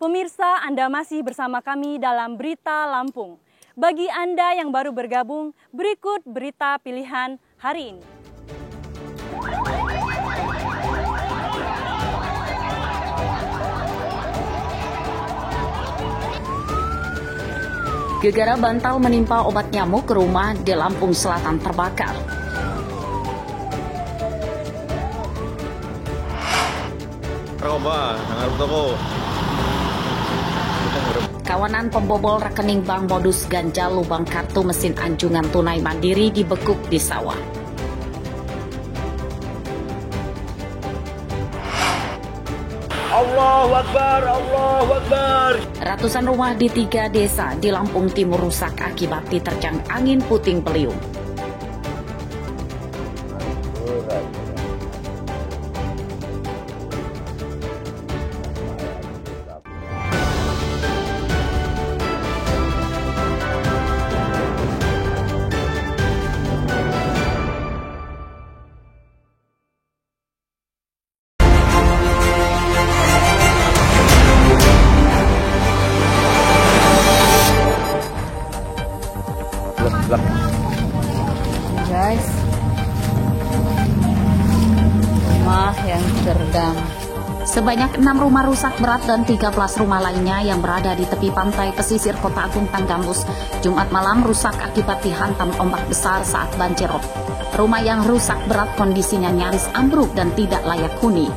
Pemirsa, Anda masih bersama kami dalam Berita Lampung. Bagi Anda yang baru bergabung, berikut berita pilihan hari ini. Gegara bantal menimpa obat nyamuk ke rumah di Lampung Selatan terbakar. Kawanan pembobol rekening bank modus ganja lubang kartu mesin anjungan tunai mandiri dibekuk di sawah. Allahu Akbar, Allahu Akbar. Ratusan rumah di 3 desa di Lampung Timur rusak akibat diterjang angin puting beliung. Guys, rumah yang terendam. Sebanyak 6 rumah rusak berat dan 13 rumah lainnya yang berada di tepi pantai pesisir Kota Agung Tanggamus Jumat malam rusak akibat dihantam ombak besar saat banjir rob. Rumah yang rusak berat kondisinya nyaris ambruk dan tidak layak huni.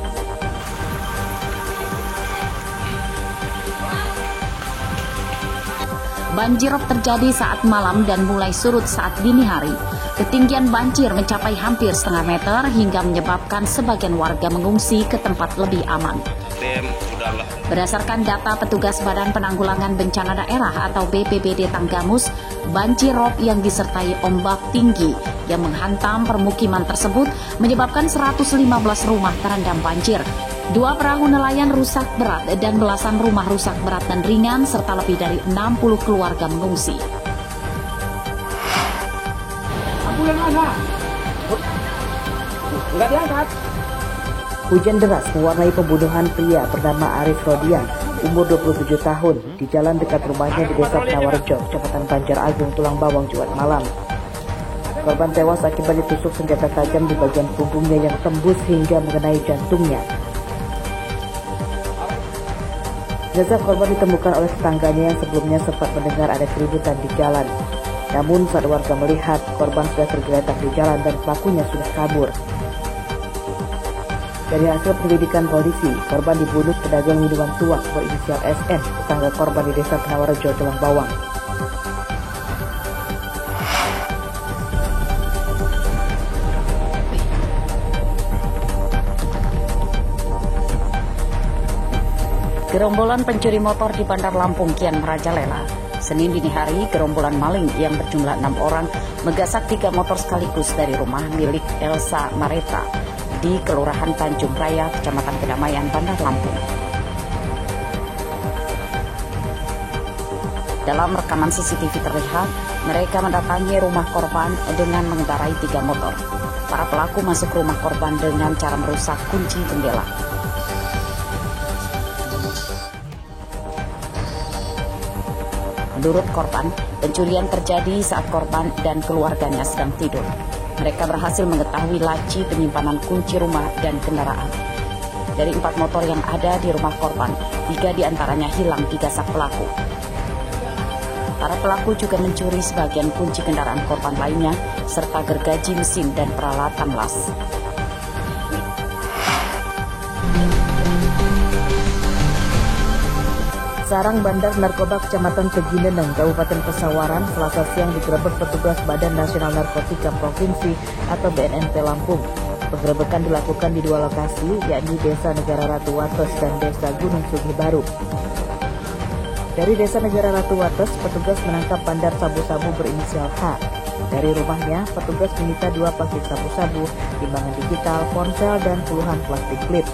Banjirop terjadi saat malam dan mulai surut saat dini hari. Ketinggian banjir mencapai hampir setengah meter hingga menyebabkan sebagian warga mengungsi ke tempat lebih aman. Berdasarkan data petugas Badan Penanggulangan Bencana Daerah atau BPBD Tanggamus, banjirop yang disertai ombak tinggi yang menghantam permukiman tersebut menyebabkan 115 rumah terendam banjir. 2 perahu nelayan rusak berat dan belasan rumah rusak berat dan ringan serta lebih dari 60 keluarga mengungsi. Hujan deras mewarnai pembunuhan pria bernama Arif Rodian, umur 27 tahun, di jalan dekat rumahnya di Desa Penawarjo, Kecamatan Banjar Agung, Tulang Bawang, Jumat malam. Korban tewas akibat ditusuk senjata tajam di bagian punggungnya yang tembus hingga mengenai jantungnya. Jasad korban ditemukan oleh tetangganya yang sebelumnya sempat mendengar ada keributan di jalan. Namun saat warga melihat, korban sudah tergeletak di jalan dan pelakunya sudah kabur. Dari hasil penyelidikan polisi, korban dibunuh pedagang minuman tuak berinisial SN, tetangga korban di Desa Penawarjo, Tulang Bawang. Gerombolan pencuri motor di Bandar Lampung kian merajalela. Senin dini hari, gerombolan maling yang berjumlah 6 orang menggasak 3 motor sekaligus dari rumah milik Elsa Mareta di Kelurahan Tanjung Raya, Kecamatan Kedamaian, Bandar Lampung. Dalam rekaman CCTV terlihat, mereka mendatangi rumah korban dengan mengendarai 3 motor. Para pelaku masuk rumah korban dengan cara merusak kunci jendela. Menurut korban, pencurian terjadi saat korban dan keluarganya sedang tidur. Mereka berhasil mengetahui laci penyimpanan kunci rumah dan kendaraan. Dari 4 motor yang ada di rumah korban, 3 diantaranya hilang digasak pelaku. Para pelaku juga mencuri sebagian kunci kendaraan korban lainnya, serta gergaji mesin dan peralatan las. Sarang bandar narkoba Kecamatan Tegineneng, Kabupaten Pesawaran, Selasa siang digerebek petugas Badan Nasional Narkotika Provinsi atau BNNP Lampung. Penggerebekan dilakukan di 2 lokasi, yakni Desa Negara Ratu Wates dan Desa Gunung Sugih Baru. Dari Desa Negara Ratu Wates, petugas menangkap bandar sabu-sabu berinisial H. Dari rumahnya, petugas menyita 2 plastik sabu-sabu, timbangan digital, ponsel, dan puluhan plastik klip.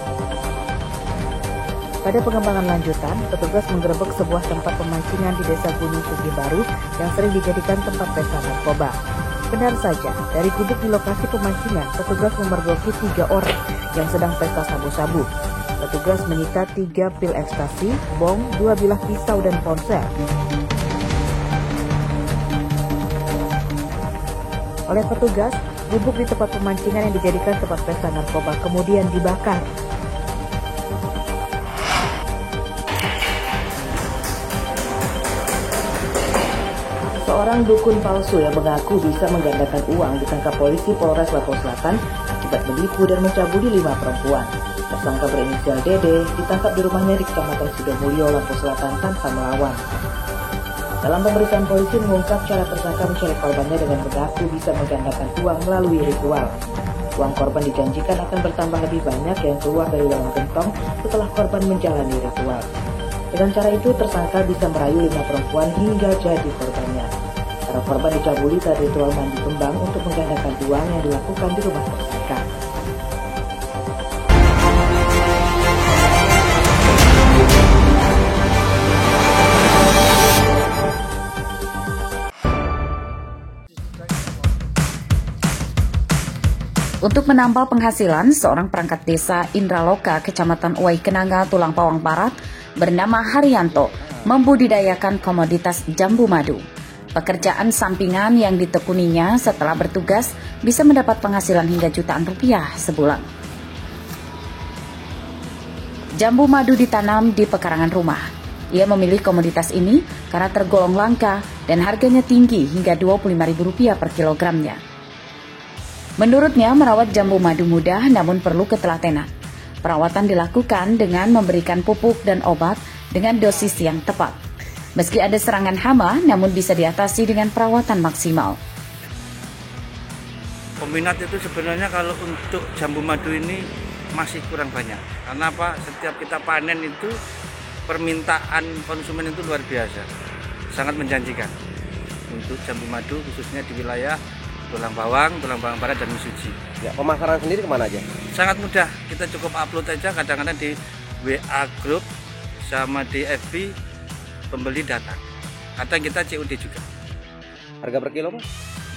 Pada pengembangan lanjutan, petugas menggerebek sebuah tempat pemancingan di Desa Gunung Sugih Baru yang sering dijadikan tempat pesta narkoba. Benar saja, dari gubuk di lokasi pemancingan, petugas memergoki 3 orang yang sedang pesta sabu-sabu. Petugas menyita 3 pil ekstasi, bom, 2 bilah pisau dan ponsel. Oleh petugas, gubuk di tempat pemancingan yang dijadikan tempat pesta narkoba kemudian dibakar. Seorang dukun palsu yang mengaku bisa menggandakan uang ditangkap polisi Polres Lampung Selatan akibat menipu dan mencabuli 5 perempuan. Tersangka berinisial Dede ditangkap di rumahnya di Kecamatan Sidomulyo, Lampung Selatan tanpa melawan. Dalam pemeriksaan, polisi mengungkap cara tersangka mencari korbannya dengan mengaku bisa menggandakan uang melalui ritual. Uang korban dijanjikan akan bertambah lebih banyak yang keluar dari dalam gentong setelah korban menjalani ritual. Dengan cara itu, tersangka bisa merayu 5 perempuan hingga jadi korbannya. Para korban dicabuli saat ritual mandi kembang untuk menggandakan uang yang dilakukan di rumah tersangka. Untuk menambal penghasilan, seorang perangkat desa Indraloka, Kecamatan Uwai Kenanga, Tulang Pawang Barat, bernama Haryanto, membudidayakan komoditas jambu madu. Pekerjaan sampingan yang ditekuninya setelah bertugas bisa mendapat penghasilan hingga jutaan rupiah sebulan. Jambu madu ditanam di pekarangan rumah. Ia memilih komoditas ini karena tergolong langka dan harganya tinggi hingga Rp25.000 per kilogramnya. Menurutnya, merawat jambu madu mudah namun perlu ketelatenan. Perawatan dilakukan dengan memberikan pupuk dan obat dengan dosis yang tepat. Meski ada serangan hama, namun bisa diatasi dengan perawatan maksimal. Peminat itu sebenarnya kalau untuk jambu madu ini masih kurang banyak. Karena apa? Setiap kita panen itu permintaan konsumen itu luar biasa. Sangat menjanjikan untuk jambu madu khususnya di wilayah Tulang Bawang Barat dan Mesuji. Ya, pemasaran sendiri kemana aja? Sangat mudah, kita cukup upload aja, kadang-kadang di WA Group sama di FB, pembeli datang. Kadang kita COD juga. Harga per kilo, Pak?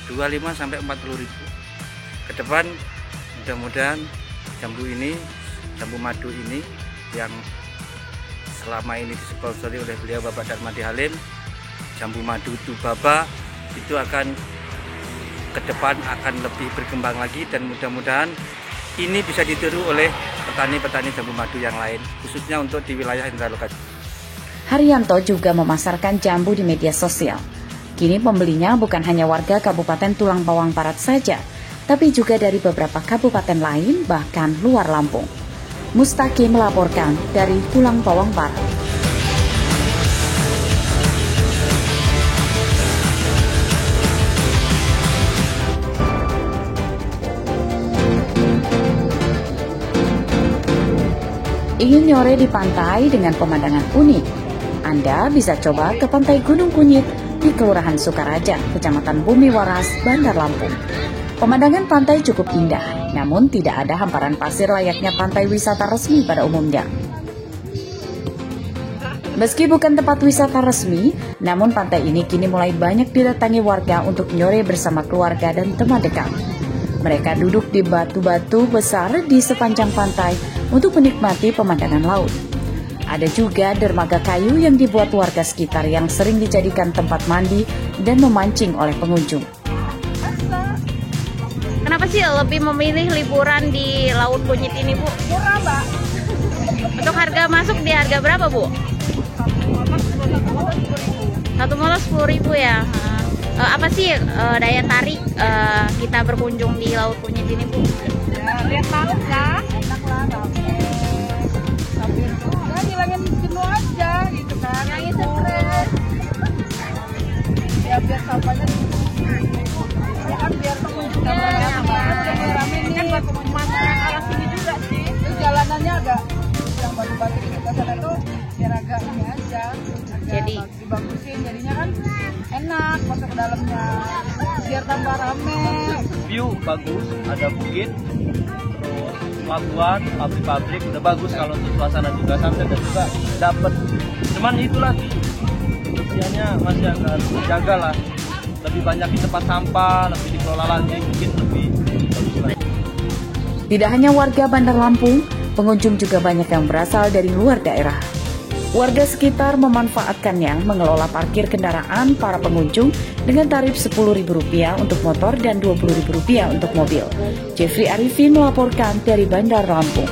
25 sampai 40.000. Ke depan mudah-mudahan jambu madu ini yang selama ini disponsori oleh beliau Bapak Darmadi Halim, jambu madu Tubaba itu akan ke depan akan lebih berkembang lagi dan mudah-mudahan ini bisa ditiru oleh petani-petani jambu madu yang lain, khususnya untuk di wilayah Indraloka. Haryanto juga memasarkan jambu di media sosial. Kini pembelinya bukan hanya warga Kabupaten Tulang Bawang Barat saja, tapi juga dari beberapa kabupaten lain bahkan luar Lampung. Mustaqi melaporkan dari Tulang Bawang Barat. Ingin nyore di pantai dengan pemandangan unik? Anda bisa coba ke Pantai Gunung Kunyit di Kelurahan Sukaraja, Kecamatan Bumi Waras, Bandar Lampung. Pemandangan pantai cukup indah, namun tidak ada hamparan pasir layaknya pantai wisata resmi pada umumnya. Meski bukan tempat wisata resmi, namun pantai ini kini mulai banyak didatangi warga untuk nyore bersama keluarga dan teman dekat. Mereka duduk di batu-batu besar di sepanjang pantai untuk menikmati pemandangan laut. Ada juga dermaga kayu yang dibuat warga sekitar yang sering dijadikan tempat mandi dan memancing oleh pengunjung. Kenapa sih lebih memilih liburan di Laut Kunyit ini, Bu? Murah, Mbak. Untuk harga masuk di harga berapa, Bu? Satu motor 10.000 ya. Apa sih daya tarik kita berkunjung di Laut Kunyit ini, Bu? Ya, lihat laut lah, enak lah, sambil ya ngilangin jenuh aja gitu kan. Ngilangin stres. Ya biar sampahnya ya kan biar pengunjungnya rame nih. Kan buat pemandangan arah sini juga sih. Terus jalanannya agak yang batu-batu di sebelah sana tuh biar agak ini aja. Jadi dibagusin jadinya kan enak masuk ke dalamnya biar tambah rame. View bagus, ada bukit, terus pelabuhan, pabrik-pabrik udah bagus kalau untuk suasana juga sampai dan juga dapat. Cuman itu lagi kebersihannya masih agak dijaga lah. Lebih banyak di tempat sampah, lebih dikelola lagi, mungkin lebih bagus lagi. Tidak hanya warga Bandar Lampung, Pengunjung juga banyak yang berasal dari luar daerah. Warga sekitar memanfaatkannya mengelola parkir kendaraan para pengunjung dengan tarif Rp10.000 untuk motor dan Rp20.000 untuk mobil. Jeffrey Arifin melaporkan dari Bandar Lampung.